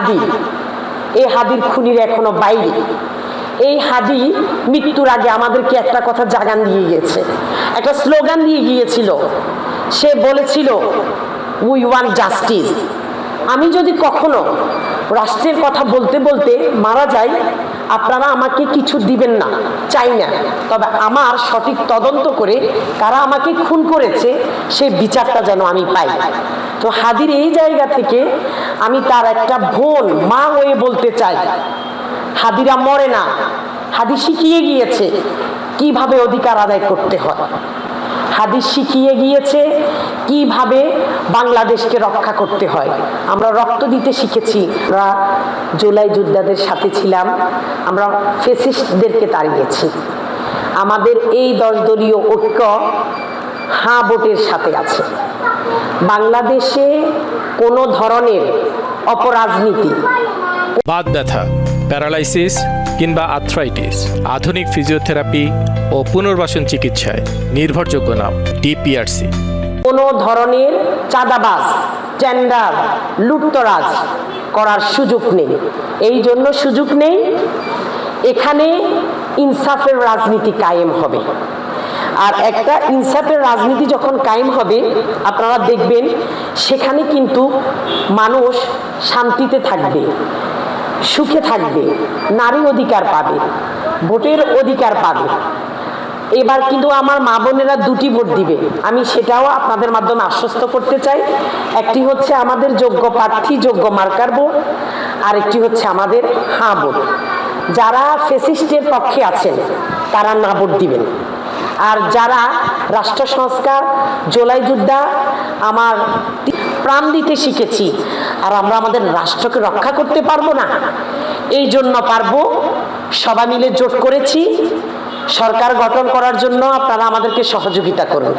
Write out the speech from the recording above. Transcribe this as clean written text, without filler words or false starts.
হাদি, এই হাদির খুনির এখনো বাইরে। এই হাদি মৃত্যুর আগে আমাদেরকে একটা কথা জাগান দিয়ে গিয়েছে, একটা স্লোগান দিয়ে গিয়েছিল। সে বলেছিল, উই ওয়ান্ট জাস্টিস। আমি যদি কখনো রাষ্ট্রের কথা বলতে বলতে মারা যাই, আপনারা আমাকে কিছু দিবেন না, চাই না, তবে আমার সঠিক তদন্ত করে কারা আমাকে খুন করেছে সেই বিচারটা যেন আমি পাই। তো হাদির এই জায়গা থেকে আমি তার একটা বোন, মা হয়ে বলতে চাই, হাদিরা মরে না, হাদি শিখিয়ে গিয়েছে কিভাবে অধিকার আদায় করতে হয়। হাদিস শিখিয়ে গিয়েছে কিভাবে বাংলাদেশকে রক্ষা করতে হয়। আমরা রক্ত দিতে শিখেছি, আমরা জুলাই যোদ্ধাদের সাথে ছিলাম, আমরা ফ্যাসিস্টদেরকে তাড়িয়েছি। আমাদের এই 10 দলীয় ঐক্য হ্যাঁ ভোটের সাথে আছে। বাংলাদেশে কোনো ধরনের অপরাজনীতি, বাত ব্যথা, প্যারালাইসিস কিংবা আর্থ্রাইটিস, আধুনিক ফিজিওথেরাপি ও পুনর্বাসন চিকিৎসায় নির্ভরযোগ্য নাম ডিপিআরসি। কোনো ধরনের চাঁদাবাজ, টেন্ডার, লুটতরাজ করার সুযোগ নেই। এই জন্য সুযোগ নেই, এখানে ইনসাফের রাজনীতি কায়েম হবে। আর একটা ইনসাফের রাজনীতি যখন কায়েম হবে, আপনারা দেখবেন সেখানে কিন্তু মানুষ শান্তিতে থাকবে, সুখে থাকবে, নারী অধিকার পাবে, ভোটের অধিকার পাবে। এবার কিন্তু আমার মা বোনেরা 2টি ভোট দিবে, আমি সেটাও আপনাদের মাধ্যমে আশ্বস্ত করতে চাই। একটি হচ্ছে আমাদের যোগ্য প্রার্থী, যোগ্য মার্কার ভোট, আরেকটি হচ্ছে আমাদের হ্যাঁ ভোট। যারা ফ্যাসিস্টের পক্ষে আছেন তারা না ভোট দিবেন, আর যারা রাষ্ট্র সংস্কার, জুলাই যোদ্ধা, আমার প্রাণ দিতে শিখেছি আর আমরা আমাদের রাষ্ট্রকে রক্ষা করতে পারবো না, এই জন্য পারবো, সবাই মিলে জোট করেছি, সরকার গঠন করার জন্য আপনারা আমাদেরকে সহযোগিতা করুন।